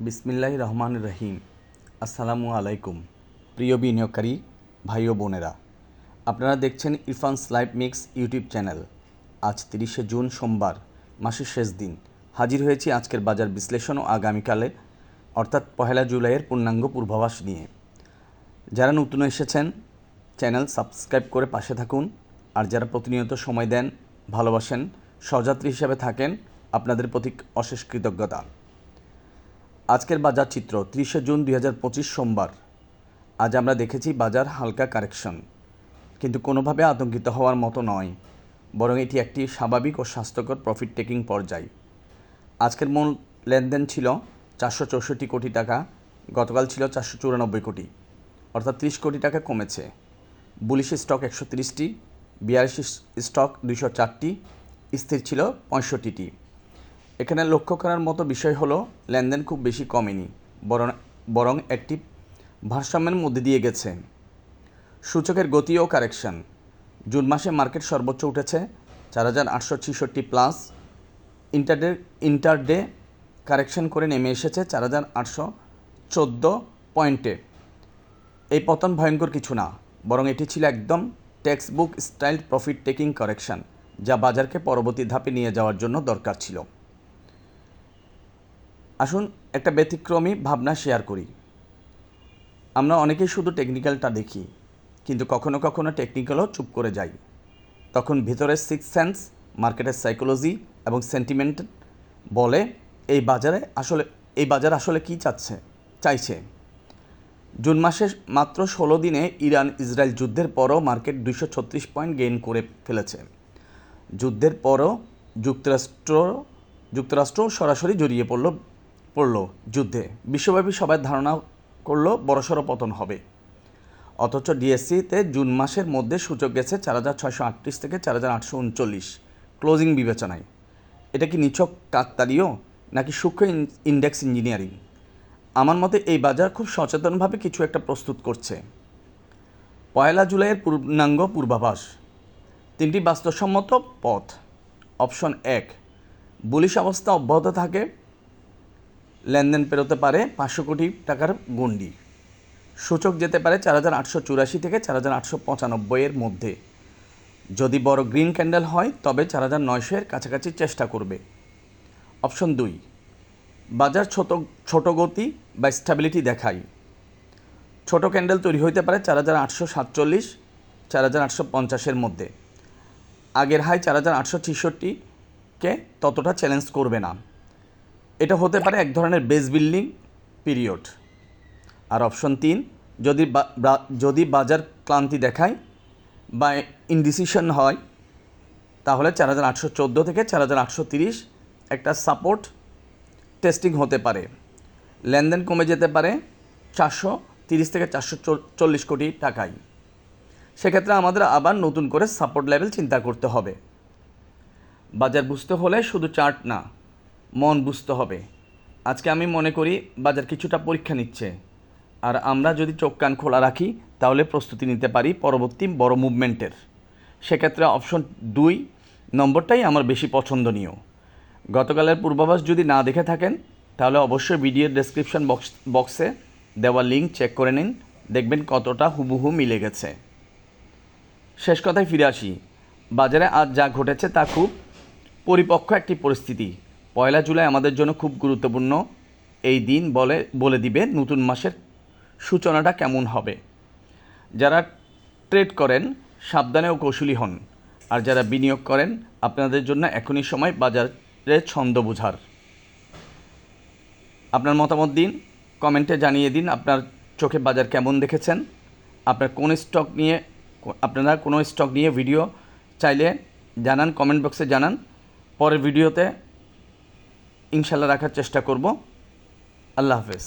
বিসমিল্লাহির রহমানির রহিম। আসসালামু আলাইকুম প্রিয় বিনিয়োগকারী ভাই ও বোনেরা, আপনারা দেখছেন ইরফানস লাইভ মিক্স ইউটিউব চ্যানেল। আজ 30শে জুন সোমবার, মাসের শেষ দিন। হাজির হয়েছি আজকের বাজার বিশ্লেষণ ও আগামীকালে অর্থাৎ 1 জুলাইয়ের পূর্ণাঙ্গ পূর্বাভাস নিয়ে। যারা নতুন এসেছেন চ্যানেল সাবস্ক্রাইব করে পাশে থাকুন, আর যারা প্রতিনিয়ত সময় দেন, ভালোবাসেন, সহযাত্রী হিসেবে থাকেন, আপনাদের প্রতি অশেষ কৃতজ্ঞতা। আজকের বাজার চিত্র 30শে জুন 2025 সোমবার। আজ আমরা দেখেছি বাজার হালকা কারেকশন, কিন্তু কোনোভাবে আতঙ্কিত হওয়ার মতো নয়, বরং এটি একটি স্বাভাবিক ও স্বাস্থ্যকর প্রফিট টেকিং পর্যায়। আজকের মূল লেনদেন ছিল 464 কোটি টাকা, গতকাল ছিল 494 কোটি, অর্থাৎ 30 কোটি টাকা কমেছে। বুলিশ স্টক 130টি, বিয়ারিশ স্টক 204টি, স্থির ছিল 65টি। এখানে লক্ষ্য করার মতো বিষয় হলো লেনদেন খুব বেশি কমেনি, বরং একটি ভারসাম্যের মধ্যে দিয়ে গেছে। সূচকের গতি ও কারেকশন। জুন মাসে মার্কেট সর্বোচ্চ উঠেছে 4866 প্লাস, ইন্টারডে কারেকশন করে নেমে এসেছে 4814 পয়েন্টে। এই পতন ভয়ঙ্কর কিছু না, বরং এটি ছিল একদম text book style profit taking correction, যা বাজারকে পরবর্তী ধাপে নিয়ে যাওয়ার জন্য দরকার ছিল। আসুন একটা ব্যতিক্রমী ভাবনা শেয়ার করি। আমরা অনেকেই শুধু টেকনিক্যালটা দেখি, কিন্তু কখনো কখনো টেকনিক্যালও চুপ করে যাই। তখন ভিতরের সিক্স সেন্স, মার্কেটের সাইকোলজি এবং সেন্টিমেন্ট বলে এই বাজার আসলে কী চাইছে। জুন মাসে মাত্র 16 দিনে ইরান ইসরায়েল যুদ্ধের পরও মার্কেট 236 পয়েন্ট গেইন করে ফেলেছে। যুদ্ধের পরও যুক্তরাষ্ট্র সরাসরি জড়িয়ে পড়ল যুদ্ধে। বিশ্বব্যাপী সবাই ধারণা করলো বড়সড় পতন হবে। অথচ ডিএসসিতে জুন মাসের মধ্যে সূচক গেছে 4638 থেকে 4839 ক্লোজিং বিবেচনায়। এটা কি নিছক কাকতালীয় নাকি সূক্ষ্ম ইন্ডেক্স ইঞ্জিনিয়ারিং? আমার মতে এই বাজার খুব সচেতনভাবে কিছু একটা প্রস্তুত করছে। 1 জুলাইয়ের পূর্ণাঙ্গ পূর্বাভাস। 3টি বাস্তবসম্মত পথ। অপশন 1, বুলিশ অবস্থা অব্যাহত থাকে, লেনদেন পেরোতে পারে 500 কোটি টাকার গণ্ডি। সূচক যেতে পারে 4884 থেকে 4895 এর মধ্যে। যদি বড় গ্রিন ক্যান্ডেল হয় তবে 4900 এর কাছাকাছি চেষ্টা করবে। অপশন 2, বাজার ছোট গতি বা স্টেবিলিটি দেখায়। ছোট ক্যান্ডেল তৈরি হতে পারে 4847 4850 এর মধ্যে। আগের হাই 4866কে ততটা চ্যালেঞ্জ করবে না। এটা হতে পারে এক ধরনের বেস বিল্ডিং পিরিয়ড। আর অপশন 3, যদি বাজার ক্লান্তি দেখায় বা ইনডিসিশন হয়, তাহলে 4814 থেকে 4830 একটা সাপোর্ট টেস্টিং হতে পারে। লেনদেন কমে যেতে পারে 430 থেকে 440 কোটি টাকায়। সেক্ষেত্রে আমাদের আবার নতুন করে সাপোর্ট লেভেল চিন্তা করতে হবে। বাজার বুঝতে হলে শুধু চার্ট না, মন বুঝতে হবে। আজকে আমি মনে করি বাজার কিছুটা পরীক্ষা নিচ্ছে, আর আমরা যদি চোখ কান খোলা রাখি তাহলে প্রস্তুতি নিতে পারি পরবর্তী বড় মুভমেন্টের। সেক্ষেত্রে অপশন 2 নম্বরটাই আমার বেশি পছন্দনীয়। গতকালের পূর্বাভাস যদি না দেখে থাকেন তাহলে অবশ্যই ভিডিওর ডেসক্রিপশন বক্সে দেওয়া লিঙ্ক চেক করে নিন, দেখবেন কতটা হুবহু মিলে গেছে। শেষ কথায় ফিরে আসি। বাজারে আজ যা ঘটেছে তা খুব পরিপক্ক একটি পরিস্থিতি। 1 জুলাই আমাদের জন্য খুব গুরুত্বপূর্ণ। এই দিন বলে দিবে নতুন মাসের সূচনাটা কেমন হবে। যারা ট্রেড করেন সাবধানে ও কৌশলী হন, আর যারা বিনিয়োগ করেন আপনাদের জন্য এখনই সময় বাজারের ছন্দ বোঝার। আপনার মতামত দিন, কমেন্টে জানিয়ে দিন আপনার চোখে বাজার কেমন দেখেছেন। আপনারা কোনো স্টক নিয়ে ভিডিও চাইলে জানান, কমেন্ট বক্সে জানান। পরের ভিডিওতে ইনশাল্লাহ রাখার চেষ্টা করব। আল্লাহ হাফেজ।